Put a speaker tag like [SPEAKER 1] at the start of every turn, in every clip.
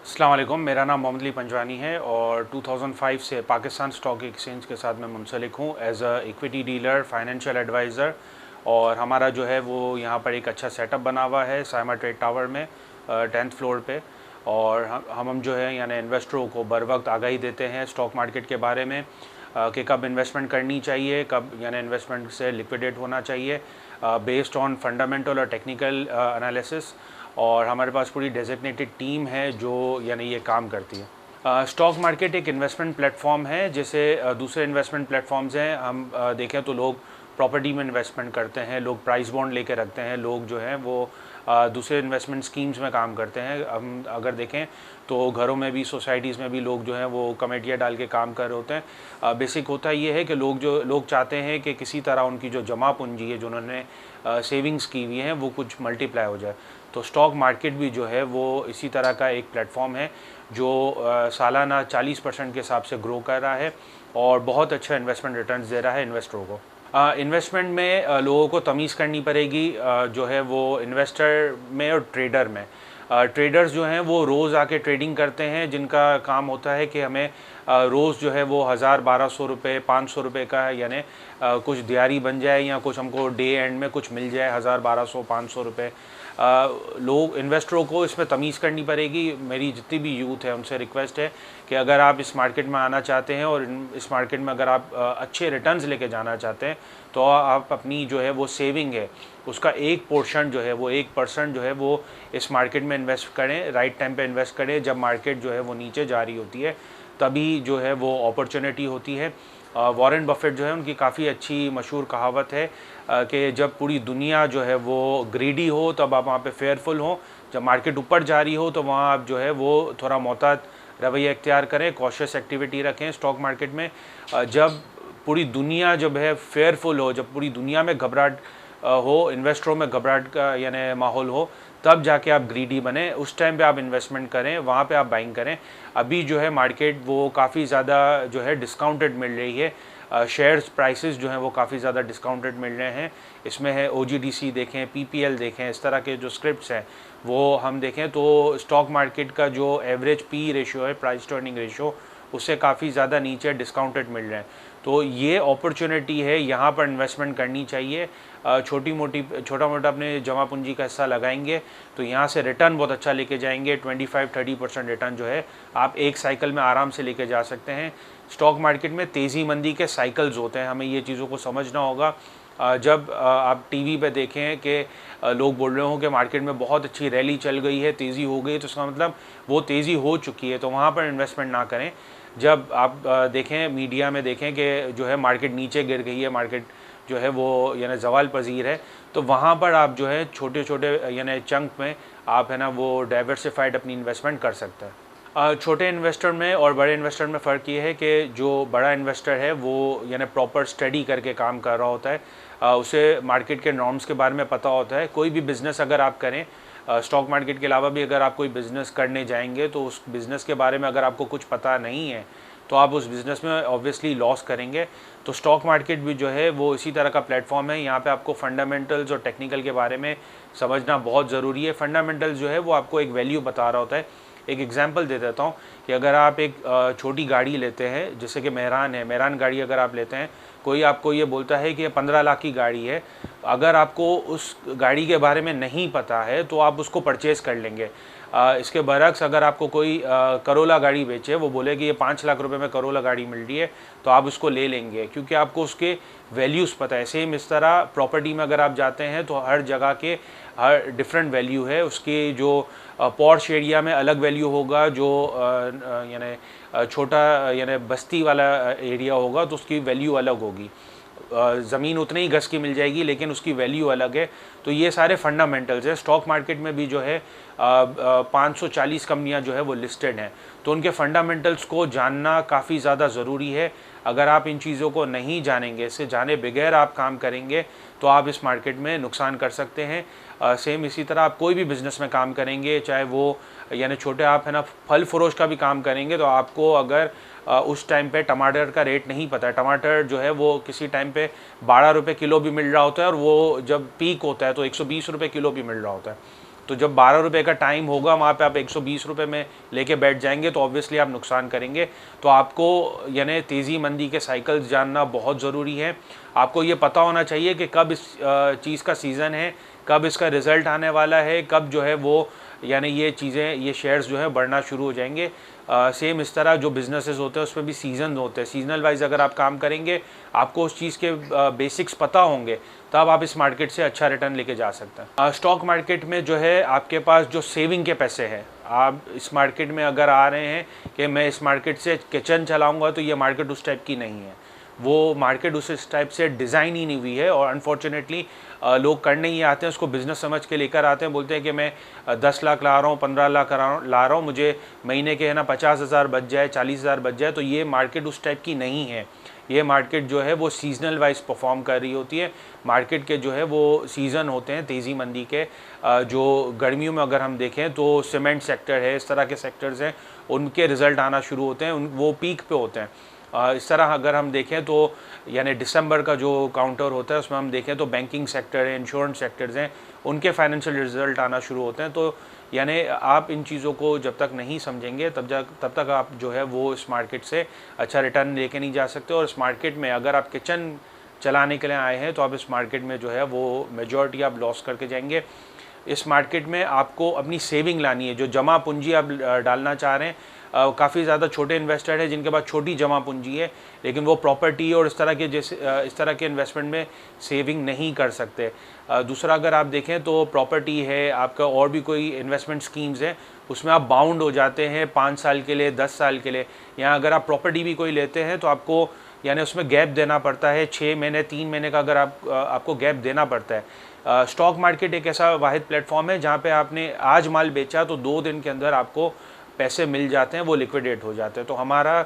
[SPEAKER 1] अस्सलाम वालेकुम, मेरा नाम मोहम्मद अली पंजवानी है और 2005 से पाकिस्तान स्टॉक एक्सचेंज के साथ मैं मुंसलिक हूँ as a equity dealer, financial advisor. और हमारा जो है वो यहाँ पर एक अच्छा सेटअप बना हुआ है साइमा ट्रेड टावर में 10th फ्लोर पे। और हम जो है यानी इन्वेस्टरों को बर वक्त आगाही देते हैं स्टॉक मार्केट के बारे में कि कब इन्वेस्टमेंट करनी चाहिए, कब यानी इन्वेस्टमेंट से लिक्विडेट होना चाहिए बेस्ड ऑन फंडामेंटल और टेक्निकल एनालिसिस। और हमारे पास पूरी डेजिग्नेटेड टीम है जो यानी ये काम करती है। स्टॉक मार्केट एक इन्वेस्टमेंट प्लेटफॉर्म है, जैसे दूसरे इन्वेस्टमेंट प्लेटफॉर्म्स हैं। हम देखें तो लोग प्रॉपर्टी में इन्वेस्टमेंट करते हैं, लोग प्राइस बॉन्ड लेके रखते हैं, लोग जो हैं वो दूसरे इन्वेस्टमेंट स्कीम्स में काम करते हैं। हम अगर देखें तो घरों में भी, सोसाइटीज़ में भी लोग जो हैं वो कमेटियाँ डाल के काम कर रहे होते हैं। बेसिक होता ये है कि लोग चाहते हैं कि किसी तरह उनकी जो जमा पूंजी है, जो उन्होंने सेविंग्स की हुई हैं, वो कुछ मल्टीप्लाई हो जाए। तो स्टॉक मार्केट भी जो है वो इसी तरह का एक प्लेटफॉर्म है जो सालाना 40% के हिसाब से ग्रो कर रहा है और बहुत अच्छा इन्वेस्टमेंट रिटर्न्स दे रहा है इन्वेस्टरों को। इन्वेस्टमेंट में लोगों को तमीज़ करनी पड़ेगी जो है वो इन्वेस्टर में और ट्रेडर में। ट्रेडर्स जो हैं वो रोज़ आके ट्रेडिंग करते हैं, जिनका काम होता है कि हमें रोज़ जो है वो 1000-1200 रुपये 500 रुपये का यानी कुछ दिहाड़ी बन जाए या कुछ हमको डे एंड में कुछ मिल जाए 1000-1200-500 रुपये। लोग इन्वेस्टरों को इसमें तमीज़ करनी पड़ेगी। मेरी जितनी भी यूथ है उनसे रिक्वेस्ट है कि अगर आप इस मार्केट में आना चाहते हैं और इस मार्केट में अगर आप अच्छे रिटर्न्स लेके जाना चाहते हैं तो आप अपनी जो है वो सेविंग है उसका एक पोर्शन जो है वो 1% जो है वो इस मार्केट में इन्वेस्ट करें। राइट टाइम पे इन्वेस्ट करें, जब मार्केट जो है वो नीचे जा रही होती है तभी जो है वो अपॉर्चुनिटी होती है। वॉरेन बफेट जो है उनकी काफ़ी अच्छी मशहूर कहावत है कि जब पूरी दुनिया जो है वो ग्रीडी हो तब आप वहाँ पे फेयरफुल हो, जब मार्केट ऊपर जा रही हो तो वहाँ आप जो है वो थोड़ा मोहतात रवैया इख्तियार करें, कॉशियस एक्टिविटी रखें स्टॉक मार्केट में। जब पूरी दुनिया जब है फेयरफुल हो, जब पूरी दुनिया में घबराहट हो, इन्वेस्टरों में घबराहट का यानी माहौल हो, तब जाके आप ग्रीडी बने, उस टाइम पे आप इन्वेस्टमेंट करें, वहाँ पे आप बाइंग करें। अभी जो है मार्केट वो काफ़ी ज़्यादा जो है डिस्काउंटेड मिल रही है। शेयर्स प्राइसेस जो हैं वो काफ़ी ज़्यादा डिस्काउंटेड मिल रहे हैं। इसमें है OGDC देखें, PPL देखें, इस तरह के जो स्क्रिप्ट्स हैं वो हम देखें तो स्टॉक मार्केट का जो एवरेज P रेशियो है, प्राइस टू अर्निंग रेशियो, उससे काफ़ी ज़्यादा नीचे डिस्काउंटेड मिल रहे हैं। तो ये अपॉर्चुनिटी है, यहाँ पर इन्वेस्टमेंट करनी चाहिए। छोटा मोटा अपने जमा पूंजी का हिस्सा लगाएंगे तो यहाँ से रिटर्न बहुत अच्छा लेके जाएंगे। 25-30% रिटर्न जो है आप एक साइकिल में आराम से लेके जा सकते हैं। स्टॉक मार्केट में तेज़ी मंदी के साइकिल्स होते हैं, हमें ये चीज़ों को समझना होगा। जब आप टीवी पे देखें कि लोग बोल रहे हो कि मार्केट में बहुत अच्छी रैली चल गई है, तेज़ी हो गई, तो इसका मतलब वो तेज़ी हो चुकी है, तो वहाँ पर इन्वेस्टमेंट ना करें। जब आप देखें, मीडिया में देखें कि जो है मार्केट नीचे गिर गई है, मार्केट जो है वो यानी ज़वाल पजीर है, तो वहाँ पर आप जो है छोटे छोटे यानी चंक में आप है ना वो डाइवर्सिफाइड अपनी इन्वेस्टमेंट कर सकते हैं। छोटे इन्वेस्टर में और बड़े इन्वेस्टर में फ़र्क ये है कि जो बड़ा इन्वेस्टर है वो यानी प्रॉपर स्टडी करके काम कर रहा होता है, उसे मार्केट के नॉर्म्स के बारे में पता होता है। कोई भी बिज़नेस अगर आप करें, स्टॉक मार्केट के अलावा भी अगर आप कोई बिज़नेस करने जाएंगे तो उस बिज़नेस के बारे में अगर आपको कुछ पता नहीं है तो आप उस बिज़नेस में ऑब्वियसली लॉस करेंगे। तो स्टॉक मार्केट भी जो है वो इसी तरह का प्लेटफॉर्म है, यहाँ पे आपको फंडामेंटल्स और टेक्निकल के बारे में समझना बहुत ज़रूरी है। फंडामेंटल्स जो है वो आपको एक वैल्यू बता रहा होता है। एक एग्जांपल दे देता हूँ कि अगर आप एक छोटी गाड़ी लेते हैं, जैसे कि मेहरान है, मेहरान गाड़ी अगर आप लेते हैं, कोई आपको ये बोलता है कि ये 15 लाख की गाड़ी है, अगर आपको उस गाड़ी के बारे में नहीं पता है तो आप उसको परचेज़ कर लेंगे। इसके बरक्स अगर आपको कोई करोला गाड़ी बेचे, वो बोले कि ये 5 लाख रुपए में करोला गाड़ी मिल रही है, तो आप उसको ले लेंगे क्योंकि आपको उसके वैल्यूज़ पता है। सेम इस तरह प्रॉपर्टी में अगर आप जाते हैं तो हर जगह के हर डिफरेंट वैल्यू है उसकी। जो पॉश एरिया में अलग वैल्यू होगा, जो यानी छोटा यानी बस्ती वाला एरिया होगा तो उसकी वैल्यू अलग होगी। ज़मीन उतनी ही गज की मिल जाएगी लेकिन उसकी वैल्यू अलग है। तो ये सारे फंडामेंटल्स हैं। स्टॉक मार्केट में भी जो है 540 कंपनियां जो है वो लिस्टेड हैं, तो उनके फंडामेंटल्स को जानना काफ़ी ज़्यादा ज़रूरी है। अगर आप इन चीज़ों को नहीं जानेंगे, इससे जाने बगैर आप काम करेंगे तो आप इस मार्केट में नुकसान कर सकते हैं। सेम इसी तरह आप कोई भी बिज़नेस में काम करेंगे, चाहे वो यानी छोटे आप है ना फल फरोश का भी काम करेंगे, तो आपको अगर उस टाइम पे टमाटर का रेट नहीं पता है, टमाटर जो है वो किसी टाइम पे 12 रुपये किलो भी मिल रहा होता है और वो जब पीक होता है तो 120 रुपये किलो भी मिल रहा होता है। तो जब 12 रुपये का टाइम होगा वहाँ पे आप 120 रुपये में लेके बैठ जाएंगे तो ऑब्वियसली आप नुकसान करेंगे। तो आपको यानी तेज़ी मंदी के साइकिल्स जानना बहुत ज़रूरी है। आपको ये पता होना चाहिए कि कब इस चीज़ का सीज़न है, कब इसका रिज़ल्ट आने वाला है, कब जो है वो यानी ये चीज़ें, ये शेयर्स जो है बढ़ना शुरू हो जाएंगे। सेम इस तरह जो बिजनेसेस होते हैं उस पर भी सीजन होते हैं। सीजनल वाइज अगर आप काम करेंगे, आपको उस चीज़ के बेसिक्स पता होंगे, तब आप इस मार्केट से अच्छा रिटर्न लेके जा सकते हैं। स्टॉक मार्केट में जो है आपके पास जो सेविंग के पैसे हैं, आप इस मार्केट में अगर आ रहे हैं कि मैं इस मार्केट से किचन चलाऊँगा, तो ये मार्केट उस टाइप की नहीं है। वो मार्केट उस टाइप से डिज़ाइन ही नहीं हुई है और अनफॉर्चुनेटली लोग करने ही आते हैं, उसको बिज़नेस समझ के लेकर आते हैं, बोलते हैं कि मैं 10 लाख ला रहा हूँ, 15 लाख ला रहा हूँ, मुझे महीने के है ना 50,000 बच जाए, 40,000 बच जाए। तो ये मार्केट उस टाइप की नहीं है। ये मार्केट जो है वो सीजनल वाइज परफॉर्म कर रही होती है। मार्केट के जो है वो सीज़न होते हैं तेज़ी मंदी के। जो गर्मियों में अगर हम देखें तो सीमेंट सेक्टर है, इस तरह के सेक्टर्स हैं, उनके रिज़ल्ट आना शुरू होते हैं, वो पीक पे होते हैं। इस तरह अगर हम देखें तो यानी दिसंबर का जो काउंटर होता है उसमें हम देखें तो बैंकिंग सेक्टर है, इंश्योरेंस सेक्टर्स हैं, उनके फाइनेंशियल रिजल्ट आना शुरू होते हैं। तो यानी आप इन चीज़ों को जब तक नहीं समझेंगे तब तक आप जो है वो इस मार्केट से अच्छा रिटर्न लेके नहीं जा सकते। और इस मार्केट में अगर आप किचन चलाने के लिए आए हैं तो आप इस मार्केट में जो है वो मेजॉरिटी आप लॉस करके जाएंगे। इस मार्केट में आपको अपनी सेविंग लानी है, जो जमा पूंजी आप डालना चाह रहे हैं। काफ़ी ज़्यादा छोटे इन्वेस्टर हैं जिनके पास छोटी जमा पूंजी है, लेकिन वो प्रॉपर्टी और इस तरह के इन्वेस्टमेंट में सेविंग नहीं कर सकते। दूसरा अगर आप देखें तो प्रॉपर्टी है, आपका और भी कोई इन्वेस्टमेंट स्कीम्स हैं, उसमें आप बाउंड हो जाते हैं 5 साल के लिए, 10 साल के लिए। यहाँ अगर आप प्रॉपर्टी भी कोई लेते हैं तो आपको यानी उसमें गैप देना पड़ता है, 6 महीने 3 महीने का अगर आपको गैप देना पड़ता है। स्टॉक मार्केट एक ऐसा वाहिद प्लेटफॉर्म है जहाँ पे आपने आज माल बेचा तो 2 दिन के अंदर आपको पैसे मिल जाते हैं, वो लिक्विडेट हो जाते हैं। तो हमारा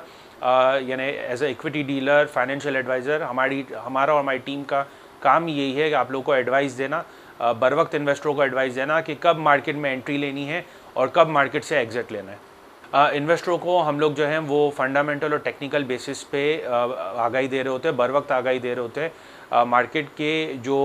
[SPEAKER 1] यानी as a equity dealer, financial advisor, हमारा और हमारी टीम का काम यही है कि आप लोगों को एडवाइस देना, बर वक्त इन्वेस्टरों को एडवाइस देना कि कब मार्केट में एंट्री लेनी है और कब मार्केट से एग्जिट लेना है। इन्वेस्टरों को हम लोग जो हैं वो फंडामेंटल और टेक्निकल बेसिस पे आगाही दे रहे होते हैं, बर वक्त आगाही दे रहे होते हैं। मार्केट के जो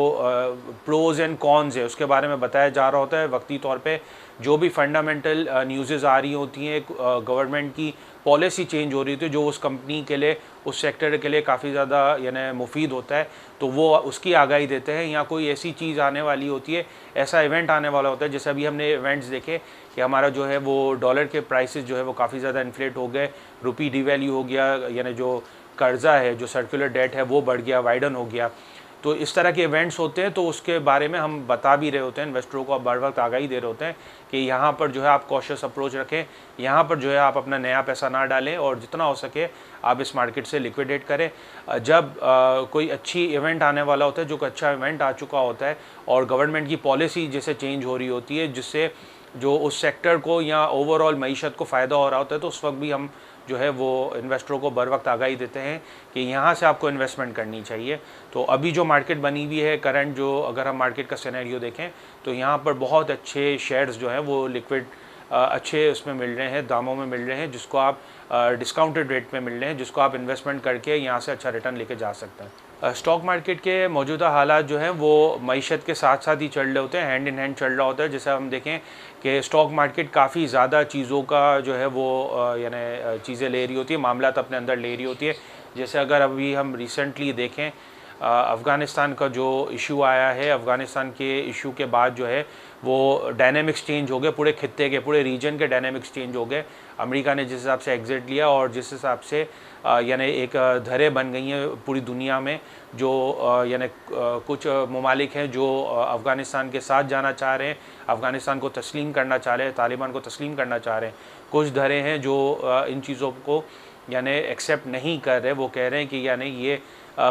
[SPEAKER 1] प्रोज एंड कॉन्स है उसके बारे में बताया जा रहा होता है वक्ती तौर पे। जो भी फंडामेंटल न्यूज़ेस आ रही होती हैं, गवर्नमेंट की पॉलिसी चेंज हो रही होती है जो उस कंपनी के लिए, उस सेक्टर के लिए काफ़ी ज़्यादा यानी मुफीद होता है, तो वो उसकी आगाही देते हैं। या कोई ऐसी चीज़ आने वाली होती है, ऐसा इवेंट आने वाला होता है, जैसे अभी हमने इवेंट्स देखे कि हमारा जो है वो डॉलर के प्राइसेस जो है वो काफ़ी ज़्यादा इन्फ्लेट हो गए, रुपी डिवैल्यू हो गया, यानी जो कर्ज़ा है, जो सर्कुलर डेट है वो बढ़ गया, वाइडन हो गया। तो इस तरह के इवेंट्स होते हैं, तो उसके बारे में हम बता भी रहे होते हैं, इन्वेस्टरों को बर वक्त आगाही दे रहे होते हैं कि यहाँ पर जो है आप कॉशियस अप्रोच रखें, यहाँ पर जो है आप अपना नया पैसा ना डालें और जितना हो सके आप इस मार्केट से लिक्विडेट करें। जब कोई अच्छी इवेंट आने वाला होता है, जो अच्छा इवेंट आ चुका होता है और गवर्नमेंट की पॉलिसी जैसे चेंज हो रही होती है, जिससे जो उस सेक्टर को या ओवरऑल मईशत को फ़ायदा हो रहा होता है, तो उस वक्त भी हम जो है वो इन्वेस्टरों को बर वक्त आगाही देते हैं कि यहाँ से आपको इन्वेस्टमेंट करनी चाहिए। तो अभी जो मार्केट बनी हुई है करंट, जो अगर हम मार्केट का सिनेरियो देखें तो यहाँ पर बहुत अच्छे शेयर्स जो हैं वो लिक्विड अच्छे उसमें मिल रहे हैं, दामों में मिल रहे हैं, जिसको आप डिस्काउंटेड रेट में मिल रहे हैं, जिसको आप इन्वेस्टमेंट करके यहाँ से अच्छा रिटर्न लेके जा सकते हैं। स्टॉक मार्केट के मौजूदा हालात जो हैं वो मईशत के साथ साथ ही चल रहे होते हैं, हैंड इन हैंड चल रहा होता है। जैसे हम देखें कि स्टॉक मार्केट काफ़ी ज़्यादा चीज़ों का जो है वो यानी चीज़ें ले रही होती है, मामलात अपने अंदर ले रही होती है। जैसे अगर अभी हम रिसेंटली देखें अफ़गानिस्तान का जो इशू आया है, अफ़गानिस्तान के इशू के बाद जो है वो डायनेमिक्स चेंज हो गए, पूरे खित्ते के, पूरे रीजन के डायनेमिक्स चेंज हो गए। अमेरिका ने जिस हिसाब से एग्जिट लिया और जिस हिसाब से यानी एक धरे बन गई हैं पूरी दुनिया में, जो यानी कुछ ममालिक हैं जो अफ़गानिस्तान के साथ जाना चाह रहे हैं, अफ़गानिस्तान को तस्लीम करना चाह रहे हैं, तालिबान को तस्लीम करना चाह रहे हैं। कुछ धरे हैं जो इन चीज़ों को यानी एक्सेप्ट नहीं कर रहे, वो कह रहे हैं कि यानी ये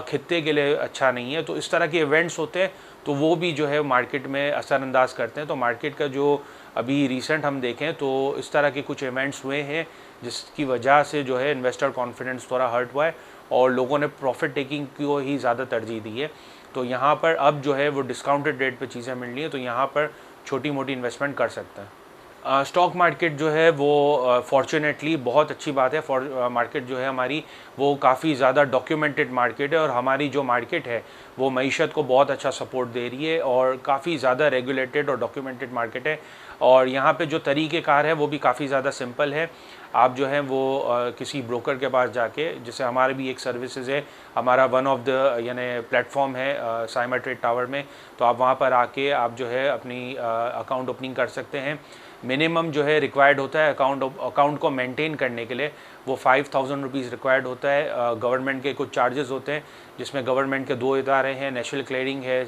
[SPEAKER 1] खित्ते के लिए अच्छा नहीं है। तो इस तरह के इवेंट्स होते हैं, तो वो भी जो है मार्केट में असरअंदाज करते हैं। तो मार्केट का जो अभी रिसेंट हम देखें तो इस तरह के कुछ इवेंट्स हुए हैं जिसकी वजह से जो है इन्वेस्टर कॉन्फिडेंस थोड़ा हर्ट हुआ है और लोगों ने प्रॉफिट टेकिंग को ही ज़्यादा तरजीह दी है। तो यहाँ पर अब जो है वो डिस्काउंटेड रेट पे चीज़ें मिल रही हैं, तो यहाँ पर छोटी मोटी इन्वेस्टमेंट कर सकते हैं। स्टॉक मार्केट जो है वो फॉर्चुनेटली बहुत अच्छी बात है। मार्केट जो है हमारी वो काफ़ी ज़्यादा डॉक्यूमेंटेड मार्केट है और हमारी जो मार्केट है वो मईशत को बहुत अच्छा सपोर्ट दे रही है और काफ़ी ज़्यादा रेगुलेटेड और डॉक्यूमेंटेड मार्केट है। और यहाँ पे जो तरीक़ेकार है वो भी काफ़ी ज़्यादा सिंपल है। आप जो है वो किसी ब्रोकर के पास जाके, जैसे हमारे भी एक सर्विसेज है, हमारा वन ऑफ द यानी प्लेटफॉर्म है साइमा ट्रेड टावर में, तो आप वहाँ पर आके आप जो है अपनी अकाउंट ओपनिंग कर सकते हैं। मिनिमम जो है रिक्वायर्ड होता है अकाउंट को मेंटेन करने के लिए, वो 5000 रुपीज़ रिक्वायर्ड होता है। गवर्नमेंट के कुछ चार्जेस होते हैं, जिसमें गवर्नमेंट के 2 इदारे हैं, नेशनल क्लियरिंग है,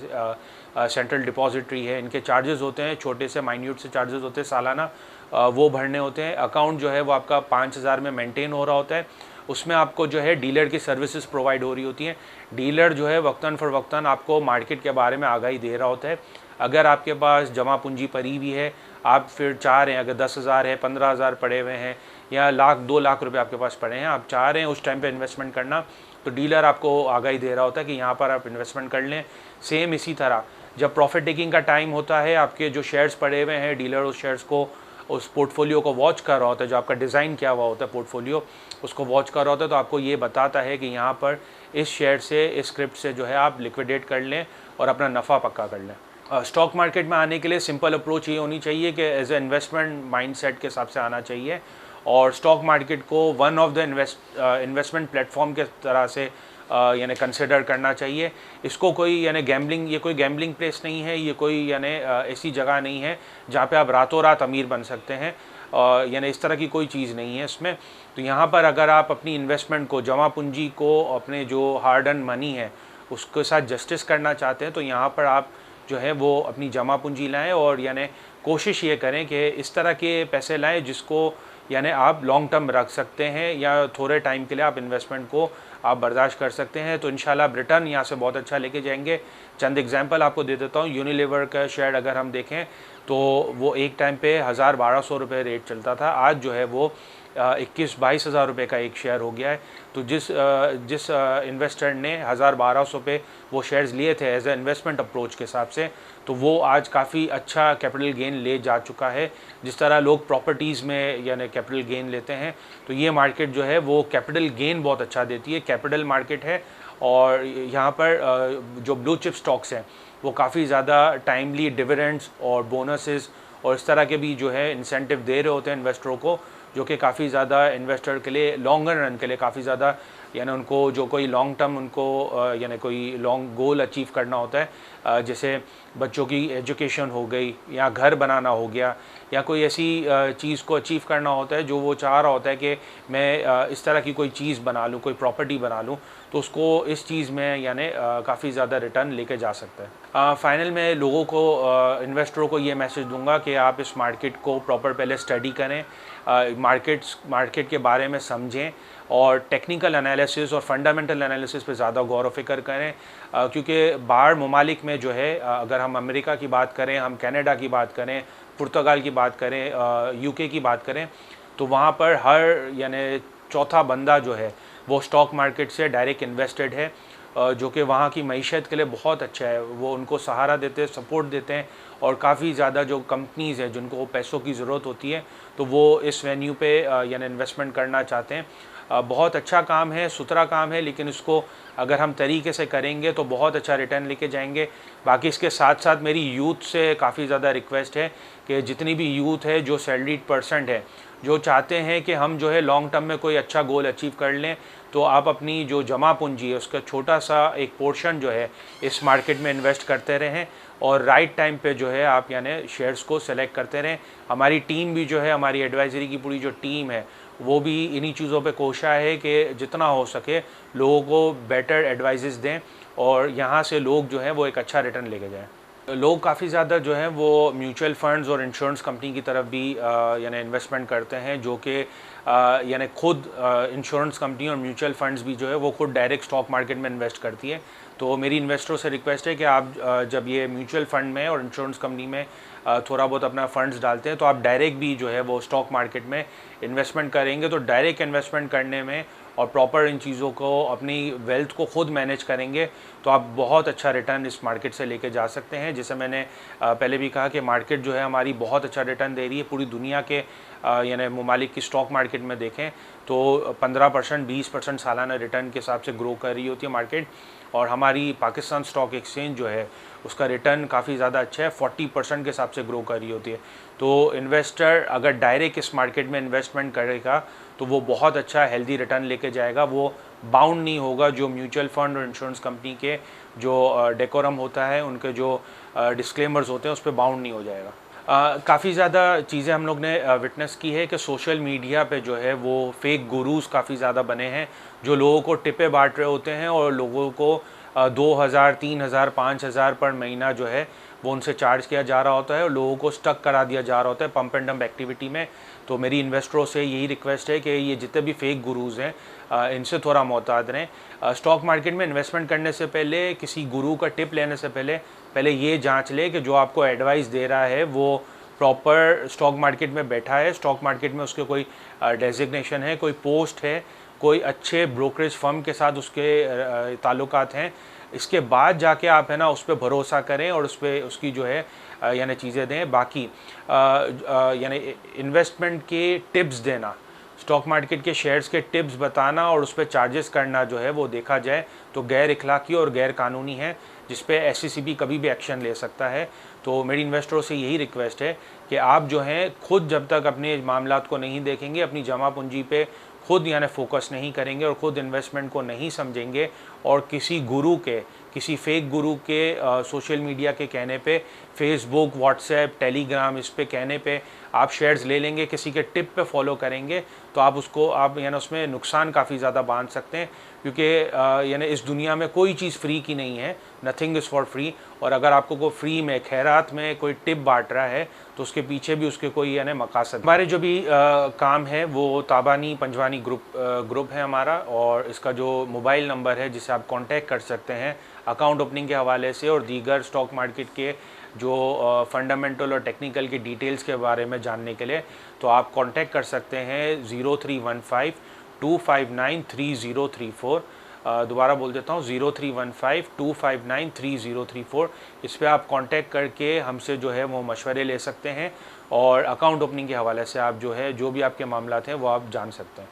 [SPEAKER 1] सेंट्रल डिपॉजिटरी है, इनके चार्जेस होते हैं, छोटे से माइन्यूट से चार्जेस होते हैं सालाना, वो भरने होते हैं। अकाउंट जो है वो आपका 5000 में मेंटेन हो रहा होता है। उसमें आपको जो है डीलर की सर्विसेज प्रोवाइड हो रही होती हैं। डीलर जो है वक्तन फ़रवक्तन आपको मार्केट के बारे में आगाही दे रहा होता है। अगर आपके पास जमा पूंजी पड़ी हुई है, आप फिर चाह रहे हैं, अगर 10,000 है, 15,000 पड़े हुए हैं या लाख 2 लाख रुपए आपके पास पड़े हैं, आप चाह रहे हैं उस टाइम पे इन्वेस्टमेंट करना, तो डीलर आपको आगाही दे रहा होता है कि यहाँ पर आप इन्वेस्टमेंट कर लें। सेम इसी तरह जब प्रॉफिट टेकिंग का टाइम होता है, आपके जो शेयर्स पड़े हुए हैं, डीलर उस शेयर्स को, उस पोर्टफोलियो को वॉच कर रहा होता है, जो आपका डिज़ाइन किया हुआ होता है पोर्टफोलियो, उसको वॉच कर रहा होता है, तो आपको ये बताता है कि यहाँ पर इस शेयर से, इस स्क्रिप्ट से जो है आप लिक्विडेट कर लें और अपना नफ़ा पक्का कर लें। स्टॉक मार्केट में आने के लिए सिंपल अप्रोच ये होनी चाहिए कि एज ए इन्वेस्टमेंट माइंडसेट के हिसाब से आना चाहिए और स्टॉक मार्केट को one of the investment platform के तरह से यानी कंसिडर करना चाहिए। इसको कोई यानी गैम्बलिंग, ये कोई गैम्बलिंग प्लेस नहीं है, ये कोई यानी ऐसी जगह नहीं है जहाँ पे आप रातों रात अमीर बन सकते हैं, यानी इस तरह की कोई चीज़ नहीं है इसमें। तो यहाँ पर अगर आप अपनी इन्वेस्टमेंट को, जमा पूंजी को, अपने जो हार्ड अर्न मनी है उसके साथ जस्टिस करना चाहते हैं, तो यहाँ पर आप जो है वो अपनी जमा पूंजी लाएं और यानी कोशिश ये करें कि इस तरह के पैसे लाएं जिसको यानी आप लॉन्ग टर्म रख सकते हैं या थोड़े टाइम के लिए आप इन्वेस्टमेंट को आप बर्दाश्त कर सकते हैं, तो इंशाल्लाह आप रिटर्न यहाँ से बहुत अच्छा लेके जाएंगे। चंद एग्जांपल आपको दे देता हूँ। यूनिलीवर का शेयर अगर हम देखें तो वो एक टाइम पे 1000-1200 रुपये रेट चलता था, आज जो है वो 21-22 हज़ार रुपये का एक शेयर हो गया है। तो जिस इन्वेस्टर ने 1000-1200 पे वो शेयर्स लिए थे एज ए इन्वेस्टमेंट अप्रोच के हिसाब से, तो वो आज काफ़ी अच्छा कैपिटल गेन ले जा चुका है। जिस तरह लोग प्रॉपर्टीज़ में यानी कैपिटल गेन लेते हैं, तो ये मार्केट जो है वो कैपिटल गेन बहुत अच्छा देती है। कैपिटल मार्केट है और यहाँ पर जो ब्लू चिप स्टॉक्स हैं वो काफ़ी ज़्यादा टाइमली डिविडेंड्स और बोनसेस और इस तरह के भी जो है इंसेंटिव दे रहे होते हैं इन्वेस्टरों को, जो कि काफ़ी ज़्यादा इन्वेस्टर के लिए लॉन्गर रन के लिए काफ़ी ज़्यादा, यानी उनको जो कोई लॉन्ग टर्म उनको यानी कोई लॉन्ग गोल अचीव करना होता है, जैसे बच्चों की एजुकेशन हो गई या घर बनाना हो गया या कोई ऐसी चीज़ को अचीव करना होता है जो वो चाह रहा होता है कि मैं इस तरह की कोई चीज़ बना लूँ, कोई प्रॉपर्टी बना लूँ, तो उसको इस चीज़ में यानी काफ़ी ज़्यादा रिटर्न लेके जा सकता है। फाइनल में लोगों को, इन्वेस्टरों को ये मैसेज दूंगा कि आप इस मार्केट को प्रॉपर पहले स्टडी करें, मार्केट के बारे में समझें और टेक्निकल एनालिसिस और फंडामेंटल एनालिसिस पे ज़्यादा गौर व फिक्र करें, क्योंकि बाहर ममालिक में जो है, अगर हम अमेरिका की बात करें, हम कनाडा की बात करें, पुर्तगाल की बात करें, यूके की बात करें, तो वहाँ पर हर यानी चौथा बंदा जो है वो स्टॉक मार्केट से डायरेक्ट इन्वेस्टेड है, जो कि वहाँ की मईशत के लिए बहुत अच्छा है। वो उनको सहारा देते हैं, सपोर्ट देते हैं और काफ़ी ज़्यादा जो कंपनीज़ हैं जिनको पैसों की ज़रूरत होती है, तो वो इस वेन्यू पे यानी इन्वेस्टमेंट करना चाहते हैं। बहुत अच्छा काम है, सुथरा काम है, लेकिन इसको अगर हम तरीके से करेंगे तो बहुत अच्छा रिटर्न लेके जाएंगे। बाकी इसके साथ साथ मेरी यूथ से काफ़ी ज़्यादा रिक्वेस्ट है कि जितनी भी यूथ है जो सैलरीड पर्सन है, जो चाहते हैं कि हम जो है लॉन्ग टर्म में कोई अच्छा गोल अचीव कर लें, तो आप अपनी जो जमा पूंजी है उसका छोटा सा एक पोर्शन जो है इस मार्केट में इन्वेस्ट करते रहें और राइट टाइम पे जो है आप यानी शेयर्स को सेलेक्ट करते रहें। हमारी टीम भी जो है, हमारी एडवाइजरी की पूरी जो टीम है, वो भी इन्हीं चीज़ों पे कोशा है कि जितना हो सके लोगों को बेटर एडवाइजेस दें और यहाँ से लोग जो हैं वो एक अच्छा रिटर्न लेके जाएं। लोग काफ़ी ज़्यादा जो हैं वो म्यूचुअल फंड्स और इंश्योरेंस कंपनी की तरफ भी यानी इन्वेस्टमेंट करते हैं, जो कि यानी खुद इंश्योरेंस कंपनी और म्यूचुअल फंड्स भी जो है वो खुद डायरेक्ट स्टॉक मार्केट में इन्वेस्ट करती है। तो मेरी इन्वेस्टरों से रिक्वेस्ट है कि आप जब ये म्यूचुअल फंड में और इंश्योरेंस कंपनी में थोड़ा बहुत अपना फंड्स डालते हैं तो आप डायरेक्ट भी जो है वो स्टॉक मार्केट में इन्वेस्टमेंट करेंगे तो डायरेक्ट इन्वेस्टमेंट करने में और प्रॉपर इन चीज़ों को अपनी वेल्थ को खुद मैनेज करेंगे तो आप बहुत अच्छा रिटर्न इस मार्केट से लेके जा सकते हैं। जैसे मैंने पहले भी कहा कि मार्केट जो है हमारी बहुत अच्छा रिटर्न दे रही है। पूरी दुनिया के यानी ममालिक की स्टॉक मार्केट में देखें तो 15% 20% सालाना रिटर्न के हिसाब से ग्रो कर रही होती है मार्केट, और हमारी पाकिस्तान स्टॉक एक्सचेंज जो है उसका रिटर्न काफ़ी ज़्यादा अच्छा है, 40% के हिसाब से ग्रो कर रही होती है। तो इन्वेस्टर अगर डायरेक्ट इस मार्केट में इन्वेस्टमेंट करेगा तो वो बहुत अच्छा हेल्दी रिटर्न लेके जाएगा, वो बाउंड नहीं होगा जो म्यूचुअल फंड और इंश्योरेंस कंपनी के जो डेकोरम होता है, उनके जो डिस्क्लेमर्स होते हैं उस पर बाउंड नहीं हो जाएगा। काफ़ी ज़्यादा चीज़ें हम लोग ने विटनेस की है कि सोशल मीडिया पे जो है वो फेक गुरूज काफ़ी ज़्यादा बने हैं जो लोगों को टिपे बांट रहे होते हैं और लोगों को 2000 3000 5000 पर महीना जो है वो उनसे चार्ज किया जा रहा होता है और लोगों को स्टक करा दिया जा रहा होता है पंप एंड डंप एक्टिविटी में। तो मेरी इन्वेस्टरों से यही रिक्वेस्ट है कि ये जितने भी फेक गुरूज हैं इनसे थोड़ा मोहतात रहें। स्टॉक मार्केट में इन्वेस्टमेंट करने से पहले, किसी गुरु का टिप लेने से पहले ये जांच ले कि जो आपको एडवाइस दे रहा है वो प्रॉपर स्टॉक मार्केट में बैठा है, स्टॉक मार्केट में उसके कोई डेजिग्नेशन है, कोई पोस्ट है, कोई अच्छे ब्रोकरेज फर्म के साथ उसके ताल्लुकात हैं। इसके बाद जाके आप है ना उस पर भरोसा करें और उस पर उसकी जो है यानी चीज़ें दें। बाकी यानी इन्वेस्टमेंट के टिप्स देना, स्टॉक मार्केट के शेयर्स के टिप्स बताना और उस पर चार्जेस करना जो है वो देखा जाए तो गैर इखलाकी और गैर कानूनी है, जिस पे SECB कभी भी एक्शन ले सकता है। तो मेरी इन्वेस्टरों से यही रिक्वेस्ट है कि आप जो हैं खुद जब तक अपने मामलात को नहीं देखेंगे, अपनी जमा पूंजी पे खुद यानी फोकस नहीं करेंगे और ख़ुद इन्वेस्टमेंट को नहीं समझेंगे और किसी गुरु के, किसी फेक गुरु के सोशल मीडिया के कहने पे, फेसबुक, व्हाट्सएप, टेलीग्राम, इस पे कहने पे आप शेयर्स ले लेंगे, किसी के टिप पे फॉलो करेंगे तो आप उसको यानी उसमें नुकसान काफ़ी ज़्यादा बांध सकते हैं, क्योंकि यानी इस दुनिया में कोई चीज़ फ्री की नहीं है, नथिंग इज़ फॉर फ्री। और अगर आपको कोई फ्री में, खैरात में कोई टिप बांट रहा है तो उसके पीछे भी उसके कोई यानी मकासद। हमारे जो भी काम है वो ताबानी पंजवानी ग्रुप है हमारा, और इसका जो मोबाइल नंबर है जिसे आप कांटेक्ट कर सकते हैं अकाउंट ओपनिंग के हवाले से और दीगर स्टॉक मार्केट के जो फंडामेंटल और टेक्निकल की डिटेल्स के बारे में जानने के लिए, तो आप कांटेक्ट कर सकते हैं 0315 259 3034। दोबारा बोल देता हूँ 0315 259 3034। इस पर आप कांटेक्ट करके हमसे जो है वो मशवरे ले सकते हैं और अकाउंट ओपनिंग के हवाले से आप जो है जो भी आपके मामलात हैं वो आप जान सकते हैं।